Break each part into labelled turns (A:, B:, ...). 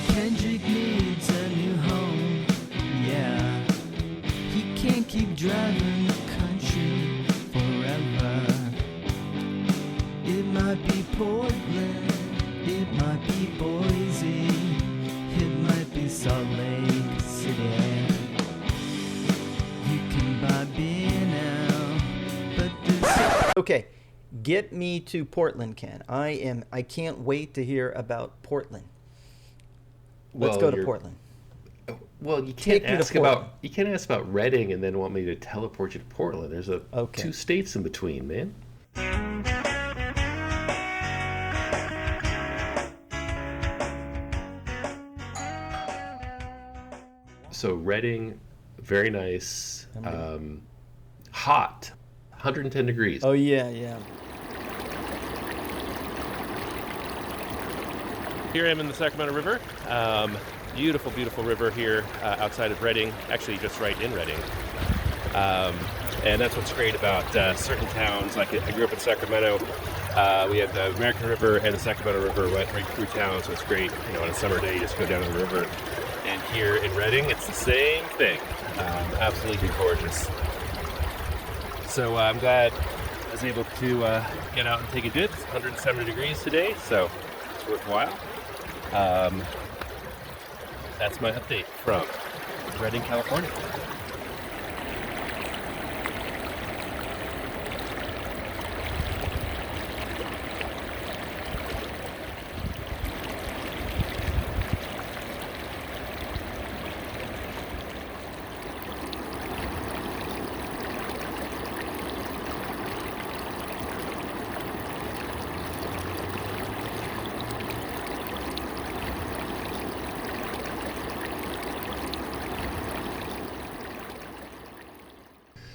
A: Kendrick needs a new home, yeah. He can't keep driving the country forever. It might be Portland, it might be Boise, it might be Salt Lake City. You can buy beer now, but there's... Okay, get me to Portland, Ken. I can't wait to hear about Portland. Let's go to Portland.
B: Well, you can't ask about Reading and then want me to teleport you to Portland. There's two states in between, man. So Reading, very nice, hot, 110 degrees.
A: Oh yeah.
C: Here I am in the Sacramento River. Beautiful, beautiful river here outside of Reading, actually just right in Reading. And that's what's great about certain towns. Like I grew up in Sacramento. We have the American River and the Sacramento River right through town, so it's great. You know, on a summer day, you just go down to the river. And here in Reading, it's the same thing. Absolutely gorgeous. So I'm glad I was able to get out and take a dip. It's 170 degrees today, so it's worthwhile. That's my update from Redding, California.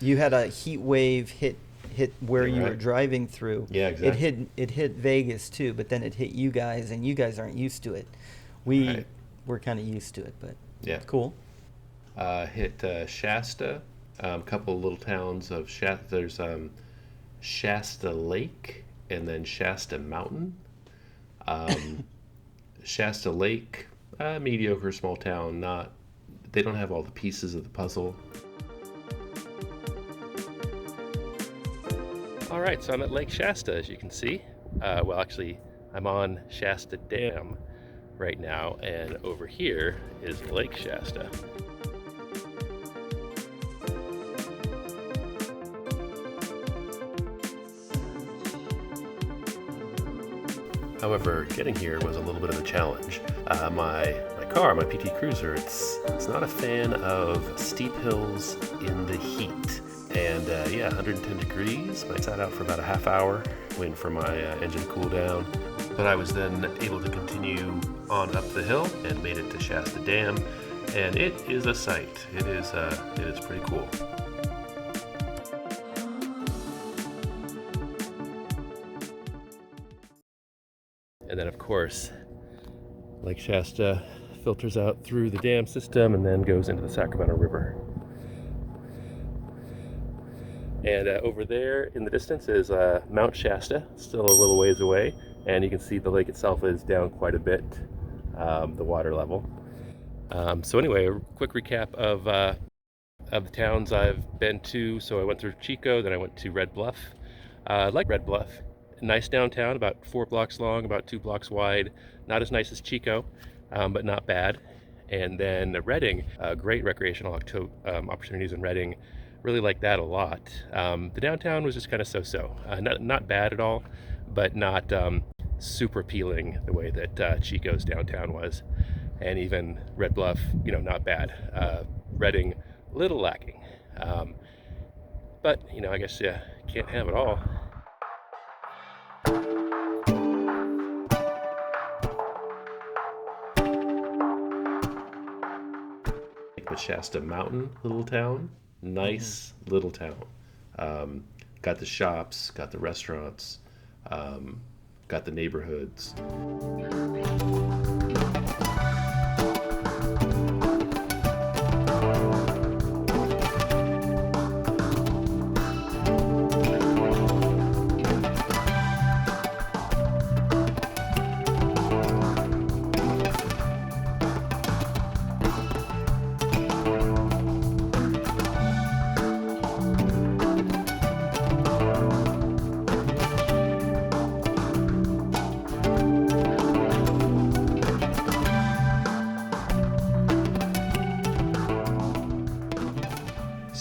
A: You had a heat wave hit where you were driving through.
B: Yeah, exactly.
A: It hit Vegas too, but then it hit you guys, and you guys aren't used to it. We're kind of used to it, but
B: yeah,
A: cool.
B: Hit Shasta, a couple of little towns of Shasta. There's Shasta Lake and then Shasta Mountain. Shasta Lake, mediocre small town. They don't have all the pieces of the puzzle.
C: All right, so I'm at Lake Shasta, as you can see. Well, actually, I'm on Shasta Dam right now, and over here is Lake Shasta. However, getting here was a little bit of a challenge. My car, my PT Cruiser, it's not a fan of steep hills in the heat. And 110 degrees. I sat out for about a half hour, waiting for my engine to cool down. But I was then able to continue on up the hill and made it to Shasta Dam. And it is a sight. It is pretty cool. And then, of course, Lake Shasta filters out through the dam system and then goes into the Sacramento River. And over there in the distance is Mount Shasta, still a little ways away. And you can see the lake itself is down quite a bit, the water level. So anyway, a quick recap of the towns I've been to. So I went through Chico, then I went to Red Bluff. I like Red Bluff. Nice downtown, about 4 blocks long, about 2 blocks wide. Not as nice as Chico, but not bad. And then Reading, great recreational opportunities in Reading. Really like that a lot. The downtown was just kind of so-so. Not bad at all, but not super appealing the way that Chico's downtown was. And even Red Bluff, not bad. Reading, a little lacking. But, I guess you can't have it all.
B: The Shasta Mountain, little town. Nice little town. Got the shops, got the restaurants, got the neighborhoods.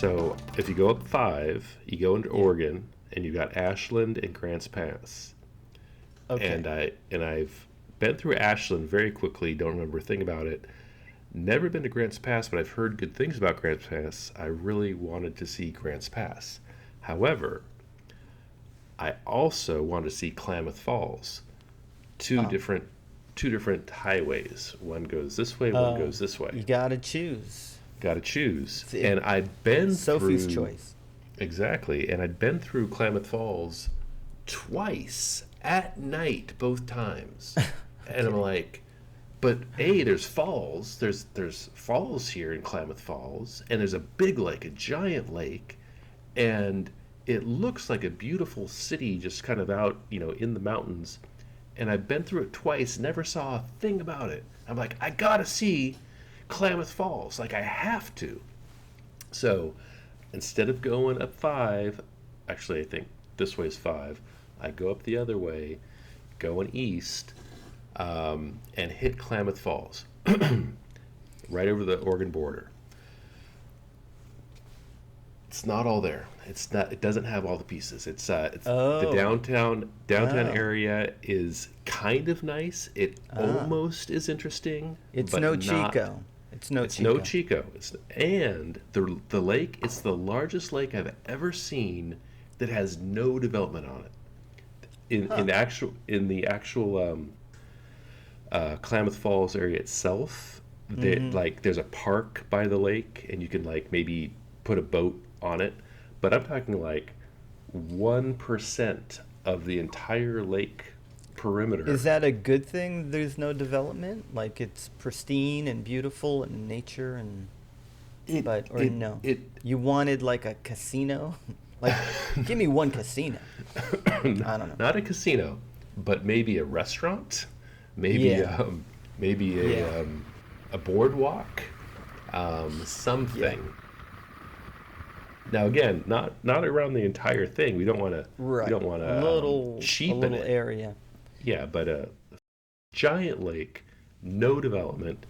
B: So if you go up 5, you go into Oregon, and you got Ashland and Grants Pass.
A: Okay.
B: And I've been through Ashland very quickly. Don't remember a thing about it. Never been to Grants Pass, but I've heard good things about Grants Pass. I really wanted to see Grants Pass. However, I also wanted to see Klamath Falls. Two
A: Oh.
B: different two different highways. One goes this way, one
A: Oh.
B: goes this way.
A: You gotta choose.
B: Got to choose.
A: It's
B: And I'd been
A: Sophie's
B: through
A: choice.
B: exactly, and I'd been through Klamath Falls twice at night, both times. And I'm like, but there's falls. There's falls here in Klamath Falls, and there's a big lake, a giant lake, and it looks like a beautiful city just kind of out, in the mountains. And I've been through it twice, never saw a thing about it. I'm like, I gotta see Klamath Falls. Like, I have to. So instead of going up 5, actually, I think this way is 5, I go up the other way, going east, and hit Klamath Falls, right over the Oregon border. It's not all there. It's not. It doesn't have all the pieces. It's the
A: Oh.
B: downtown
A: Oh.
B: area is kind of nice. It
A: Ah.
B: almost is interesting,
A: It's
B: but
A: no
B: not.
A: Chico. It's no
B: It's no
A: Chico.
B: Chico. And the lake. It's the largest lake I've ever seen that has no development on it.
A: Huh.
B: In the actual Klamath Falls area itself,
A: Mm-hmm.
B: there's a park by the lake, and you can like maybe put a boat on it. But I'm talking like 1% of the entire lake
A: Is
B: perimeter.
A: that a good thing? There's no development? Like it's pristine and beautiful and nature and
B: It
A: but or
B: it
A: no?
B: it
A: You wanted like a casino? Like give me one casino. I don't know.
B: not a casino, but maybe a restaurant, maybe
A: Yeah.
B: maybe
A: Yeah.
B: a boardwalk,
A: Yeah.
B: something. Now again, not around the entire thing. We
A: Right.
B: don't want
A: A
B: to
A: a
B: cheapen
A: little
B: it.
A: area.
B: Yeah, but a giant lake, no development,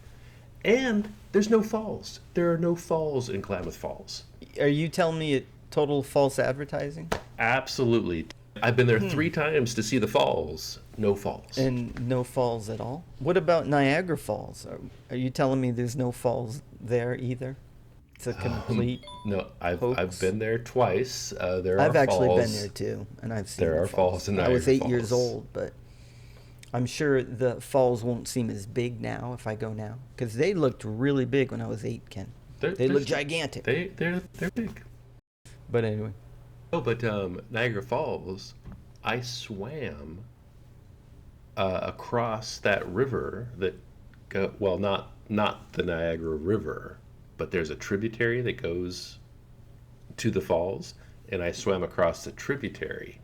B: and there's no falls. There are no falls in Klamath Falls.
A: Are you telling me it total false advertising?
B: Absolutely. I've been there
A: Hmm.
B: 3 times to see the falls. No falls.
A: And no falls at all? What about Niagara Falls? Are you telling me there's no falls there either? It's a complete
B: No, I've
A: hoax.
B: been there twice. There
A: I've
B: are
A: actually been there
B: falls.
A: too, and I've seen
B: There
A: the
B: are
A: falls.
B: falls in
A: I was
B: Niagara
A: 8 years
B: Falls.
A: old, but I'm sure the falls won't seem as big now if I go now, because they looked really big when I was 8, Ken.
B: They're,
A: They
B: they're
A: look gigantic.
B: they're big.
A: But anyway,
B: Oh, but Niagara Falls, I swam across that river that well, not the Niagara River, but there's a tributary that goes to the falls, and I swam across the tributary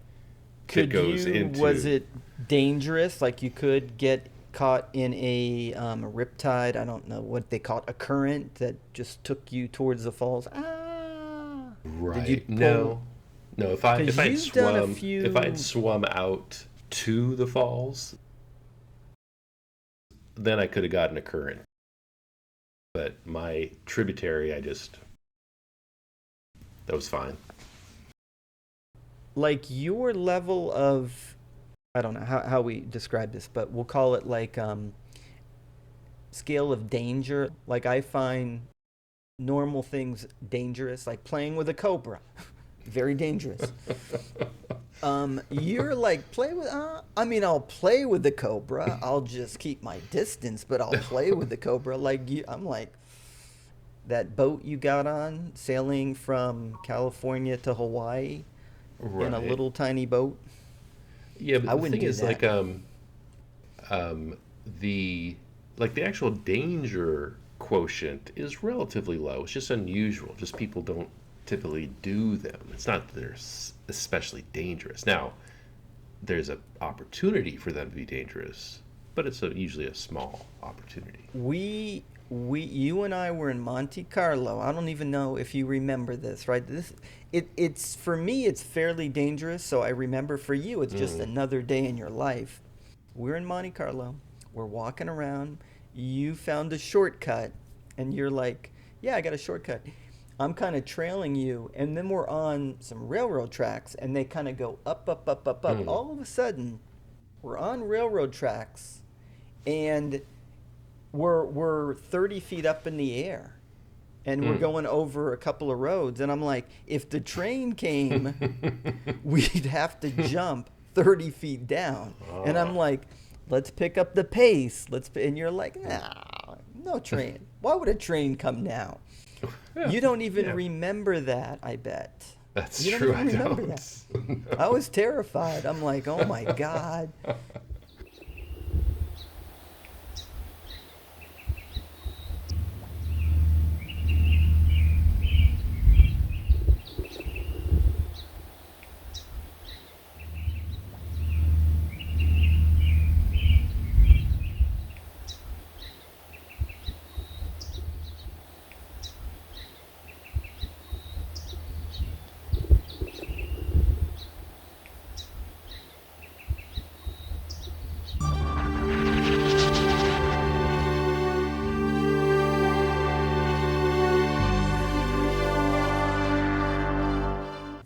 B: that goes
A: was
B: into.
A: it dangerous? Like you could get caught in a riptide, I don't know what they call it, a current that just took you towards the falls. Ah. Did you
B: Right.
A: pull?
B: No. No, if I
A: Because
B: if I'd
A: you've done a
B: swum if I'd
A: few.
B: swum out to the falls, then I could have gotten a current. But my tributary, that was fine.
A: Like your level of, I don't know how we describe this, but we'll call it like scale of danger. Like I find normal things dangerous, like playing with a cobra, very dangerous. You're like play with. I mean, I'll play with the cobra. I'll just keep my distance, but I'll play with the cobra. Like you, I'm like that boat you got on sailing from California to Hawaii in a
B: Right.
A: little tiny boat.
B: Yeah, but
A: I
B: the
A: wouldn't
B: thing
A: do
B: is
A: that.
B: um the the actual danger quotient is relatively low. It's just unusual. Just people don't typically do them. It's not that they're especially dangerous. Now, there's an opportunity for them to be dangerous, but it's usually a small opportunity.
A: You and I were in Monte Carlo. I don't even know if you remember this, right? It's for me it's fairly dangerous, so I remember for you it's just
B: Mm.
A: another day in your life. We're in Monte Carlo. We're walking around. You found a shortcut and you're like, "Yeah, I got a shortcut." I'm kind of trailing you, and then we're on some railroad tracks, and they kind of go up, up, up, up, up. All of a sudden, we're on railroad tracks, and we're 30 feet up in the air, and we're going over a couple of roads, and I'm like, if the train came, we'd have to jump 30 feet down. And I'm like, let's pick up the pace. And you're like, nah, no train. Why would a train come now? You don't even remember that, I bet.
B: That's
A: you
B: true.
A: Don't even
B: I
A: remember
B: don't.
A: that. I was terrified. I'm like, oh my God.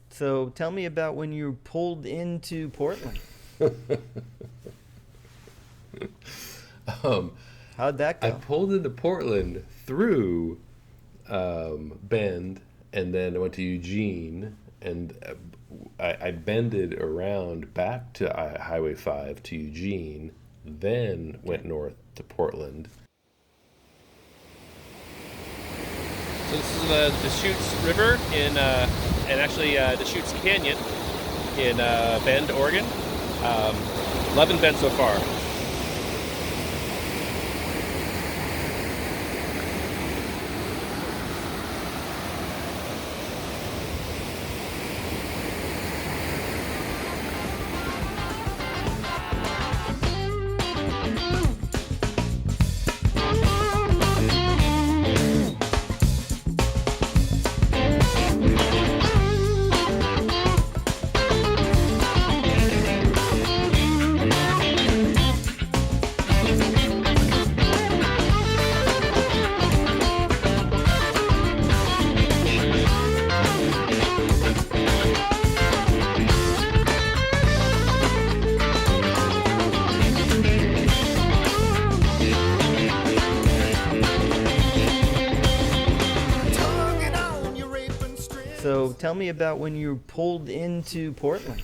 A: So tell me about when you pulled into Portland. How'd that go?
B: I pulled into Portland through Bend, and then I went to Eugene, and I bended around back to Highway 5 to Eugene, then went north to Portland.
C: So this is the Deschutes River and actually Deschutes Canyon in Bend, Oregon. Loving Bend so far.
A: So tell me about when you pulled into Portland.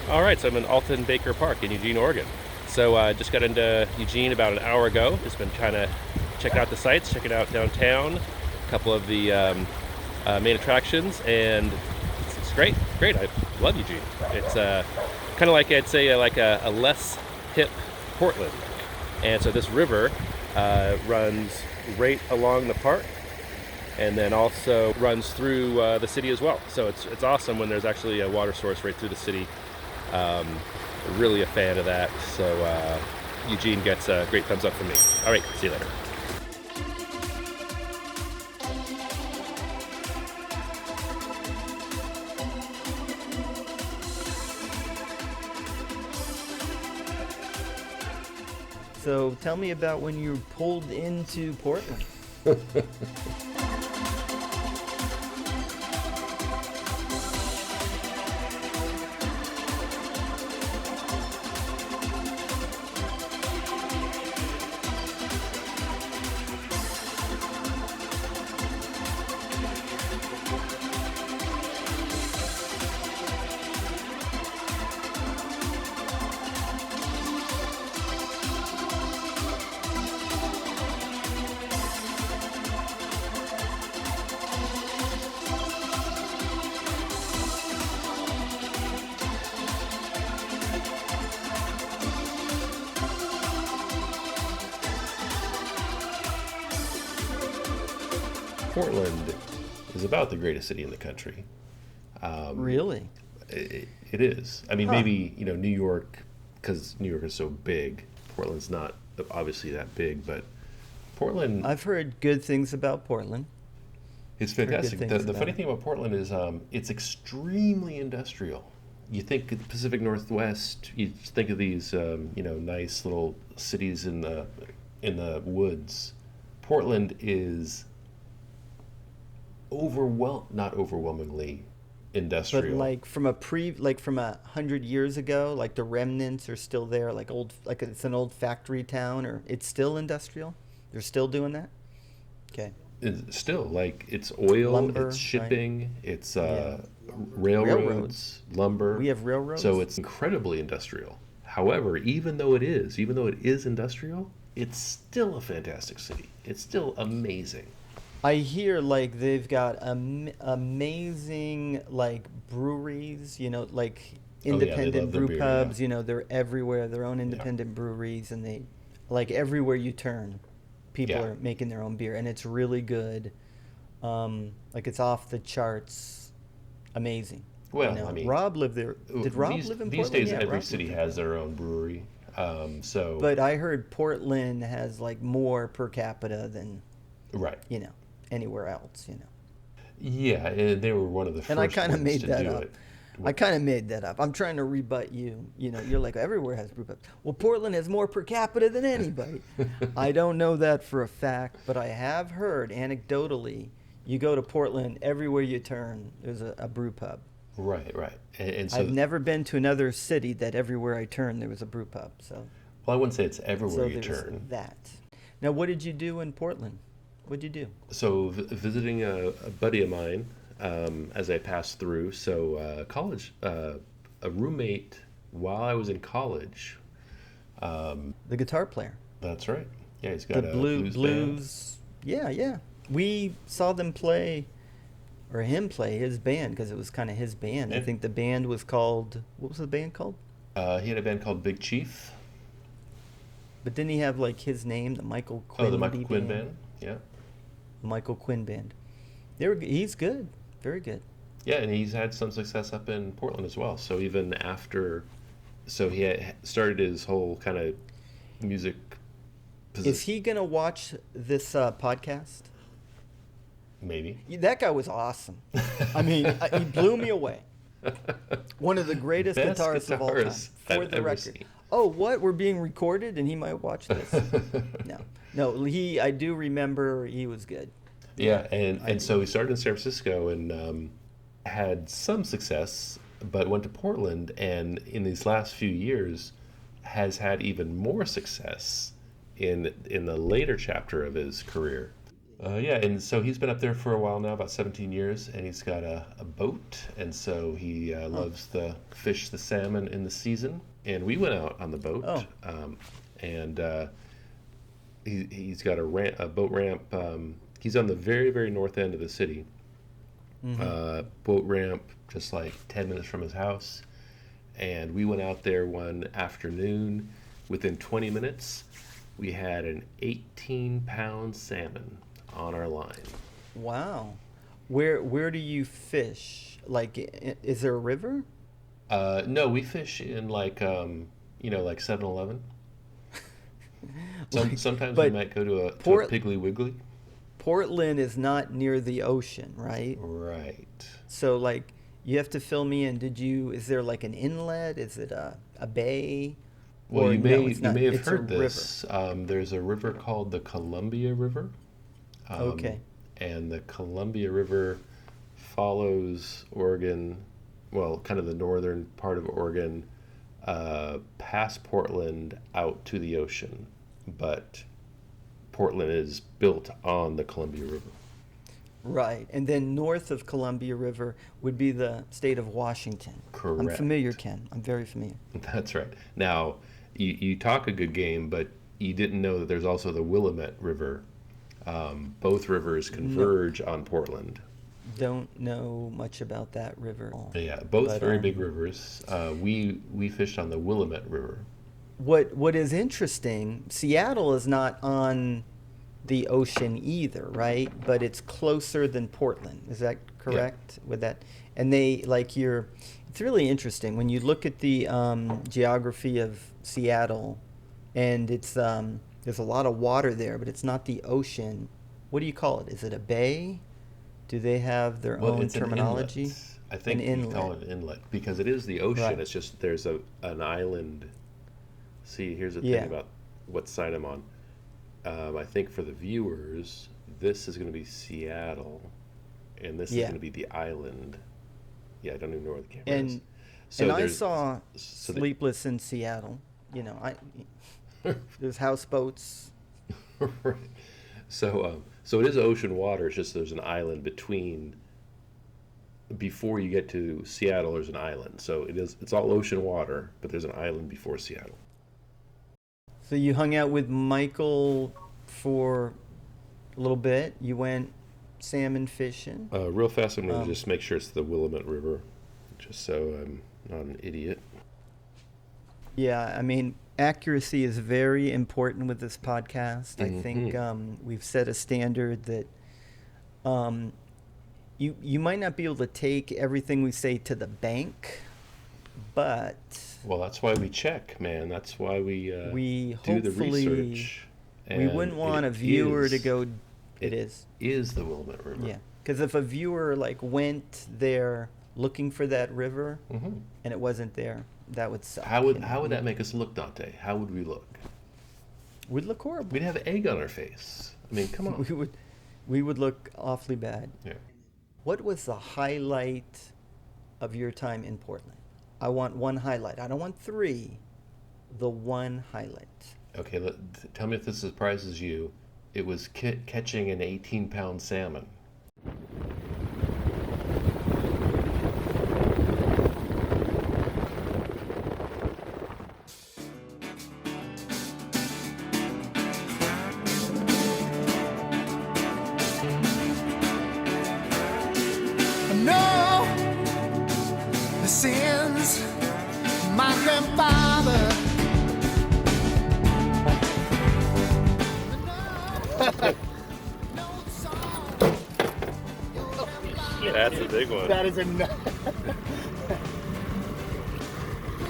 C: All right, so I'm in Alton Baker Park in Eugene, Oregon. So I just got into Eugene about an hour ago. Just been kind of checking out the sights, checking out downtown, a couple of the main attractions, and it's great. I love Eugene. It's kind of like, I'd say, like a less hip Portland. And so this river runs right along the park, and then also runs through the city as well. So it's awesome when there's actually a water source right through the city. Really a fan of that. So Eugene gets a great thumbs up from me. All right, see you later.
A: So tell me about when you pulled into Portland.
B: Portland is about the greatest city in the country.
A: Really?
B: It is. I mean, maybe, New York, because New York is so big. Portland's not obviously that big, but Portland...
A: I've heard good things about Portland.
B: It's fantastic. The funny thing about Portland is it's extremely industrial. you think of the Pacific Northwest, you think of these nice little cities in the woods. Portland is not overwhelmingly
A: But
B: industrial.
A: like from 100 years ago, like the remnants are still there, like it's an old factory town, or it's still industrial. They're still doing that. Okay.
B: It's still like it's oil,
A: Lumber,
B: it's
A: right?
B: shipping, it's
A: Yeah.
B: railroads, lumber.
A: We have
B: So
A: railroads.
B: it's incredibly industrial. However, even though it is industrial, it's still a fantastic city. It's still amazing.
A: I hear like they've got amazing like breweries, like
B: Oh yeah, they love
A: independent
B: their
A: brew
B: beer. Yeah,
A: pubs. They're everywhere. Their own
B: yeah,
A: independent breweries, and they like everywhere you turn, people
B: yeah.
A: are making their own beer, and it's really good. Like it's off the charts, amazing.
B: Well, I mean,
A: Rob lived there. Did Rob live in
B: these
A: Portland?
B: days
A: Yeah,
B: every
A: Rob lived
B: city
A: there.
B: has their own brewery. So
A: But I heard Portland has like more per capita than
B: right,
A: you know anywhere else.
B: yeah, and they were one of the
A: And I
B: first
A: kind of
B: ones
A: made
B: to
A: that
B: do
A: up.
B: it.
A: I kind of made that up. I'm trying to rebut you. You're like everywhere has brew pubs. Well, Portland has more per capita than anybody. I don't know that for a fact, but I have heard anecdotally. You go to Portland, everywhere you turn, there's a brew pub.
B: Right, right, and
A: I've
B: so
A: never been to another city that everywhere I turn there was a brew pub.
B: well, I wouldn't say it's everywhere
A: So
B: you
A: there's
B: turn.
A: that. Now, what did you do in Portland? What'd you do?
B: So visiting a buddy of mine as I passed through. So college, a roommate while I was in college.
A: The guitar player.
B: That's right. Yeah, he's
A: The
B: got a blues band.
A: blues. Yeah, yeah. We saw them play, or him play his band because it was kind of his band. I
B: Yeah.
A: think the band was called. What was the band called?
B: He had a band called Big Chief.
A: But didn't he have like his name, the Michael Quinn?
B: Oh, the Michael Quinn band. Yeah.
A: Michael Quinn band. He's good, very good.
B: Yeah, and he's had some success up in Portland as well. So even after, so he had started his whole kind of music
A: Is
B: position.
A: he gonna watch this podcast?
B: Maybe.
A: That guy was awesome. I mean, he blew me away. One of the greatest
B: Best
A: guitarists of all time,
B: guitarist
A: for
B: I've
A: the
B: ever
A: record.
B: seen.
A: Oh, what? We're being recorded, and he might watch this. No. I do remember he was good.
B: Yeah, and,
A: I
B: and
A: do.
B: so he started in San Francisco and had some success, but went to Portland, and in these last few years has had even more success in the later chapter of his career. Yeah, and so he's been up there for a while now, about 17 years, and he's got a boat, and so he loves to fish the salmon in the season. And we went out on the boat,
A: Oh.
B: and he's got a boat ramp. He's on the very, very north end of the city. Boat ramp, just like 10 minutes from his house. And we went out there one afternoon. Within 20 minutes, we had an 18-pound salmon on our line.
A: Wow. Where do you fish? Like, is there a river?
B: No, we fish in like 7-Eleven. Sometimes we
A: But
B: might go to a
A: Port-
B: Piggly Wiggly.
A: Portland is not near the ocean, right?
B: Right.
A: So like, you have to fill me in. Is there like an inlet? Is it a bay?
B: Well,
A: Or
B: you
A: no,
B: may
A: it's not.
B: have
A: It's a
B: heard
A: river.
B: this. There's a river called the Columbia River.
A: Okay.
B: And the Columbia River follows Oregon, well, kind of the northern part of Oregon, past Portland out to the ocean. But Portland is built on the Columbia River.
A: Right. And then north of Columbia River would be the state of Washington. I'm
B: Correct.
A: familiar, Ken. I'm very familiar.
B: That's right. Now, you talk a good game, but you didn't know that there's also the Willamette River. Both rivers converge on Portland.
A: Don't know much about that river.
B: Yeah, both
A: But,
B: very big rivers. We fished on the Willamette River.
A: What is interesting, Seattle is not on the ocean either, right? But it's closer than Portland. Is that correct with that? And it's really interesting when you look at the geography of Seattle, and it's there's a lot of water there, but it's not the ocean. What do you call it? Is it a bay? Do they have their own
B: It's an
A: terminology?
B: inlet. I think you call it an inlet because it is the ocean.
A: Right.
B: It's just there's an island. See, here's the thing about what side I'm on. I think for the viewers, this is going to be Seattle, and this is going to be the island. Yeah, I don't even know where the camera is.
A: And I saw Sleepless in Seattle. You know, there's houseboats.
B: Right. So it is ocean water. It's just there's an island between. Before you get to Seattle, there's an island. So it's all ocean water, but there's an island before Seattle.
A: So you hung out with Michael for a little bit. You went salmon fishing.
B: Real fast, I'm going to just make sure it's the Willamette River, just so I'm not an idiot.
A: Yeah, I mean, accuracy is very important with this podcast. I think we've set a standard that you might not be able to take everything we say to the bank, but...
B: Well, that's why we check, man. That's why we do the research.
A: We wouldn't want a viewer to go...
B: It is the Willamette River.
A: Yeah, because if a viewer went there looking for that river and it wasn't there, that would suck.
B: How would that make us look, Dante? How would we look?
A: We'd look horrible.
B: We'd have egg on our face. I mean, come on.
A: We would look awfully bad.
B: Yeah.
A: What was the highlight of your time in Portland? I want one highlight. I don't want three. The one highlight.
B: Okay, tell me if this surprises you. It was catching an 18-pound salmon.
D: Sins my grandfather.
C: That's a big one.
D: That is a.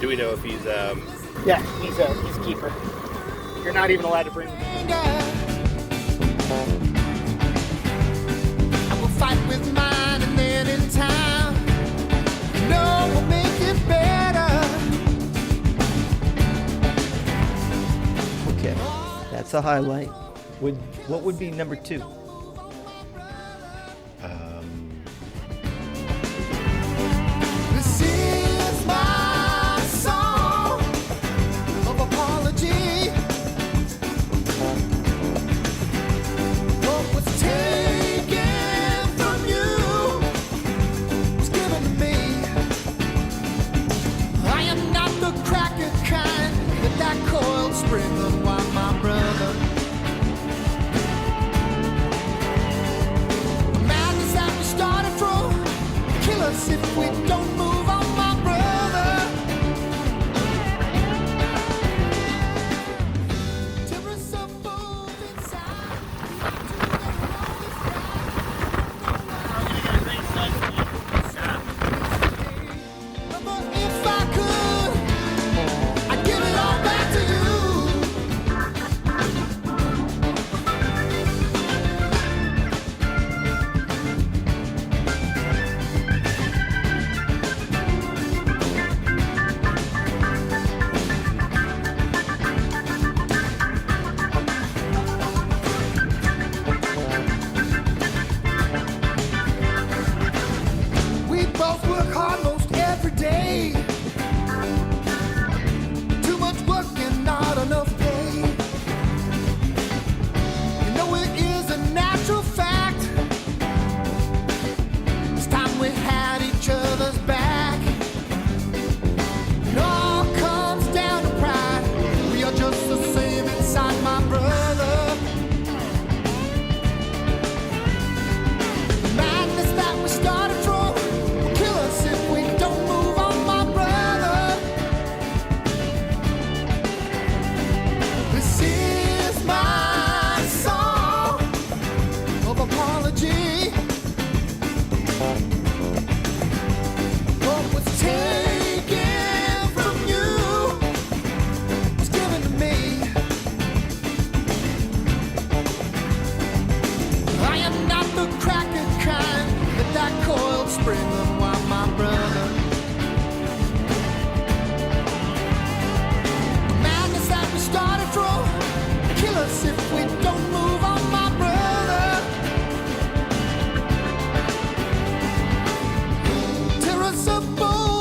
C: Do we know if he's
D: Yeah, he's a keeper. You're not even allowed to bring him in. I will fight with mine, and then in time, no, we'll make it better.
A: Okay, that's a highlight. What would be number two?
D: This is my song of apology. What was taken from you was given to me. I am not the cracker kind with that coiled spring unwind, my brother. The madness that we started from kill us if we don't move on, my brother. Tear us up both inside. But if I could, I'd give it all back to you. We both work hard most every day. Too much work and not enough pay. You know it is a natural fact. It's time we had each other's back. It all comes down to pride. We are just the same inside, my brother. The madness that we started from will kill us if we don't move on, my brother. This is my song of apology. What was taken from you was given to me. I am not the cracker kind with that coiled spring unwind, my impossible.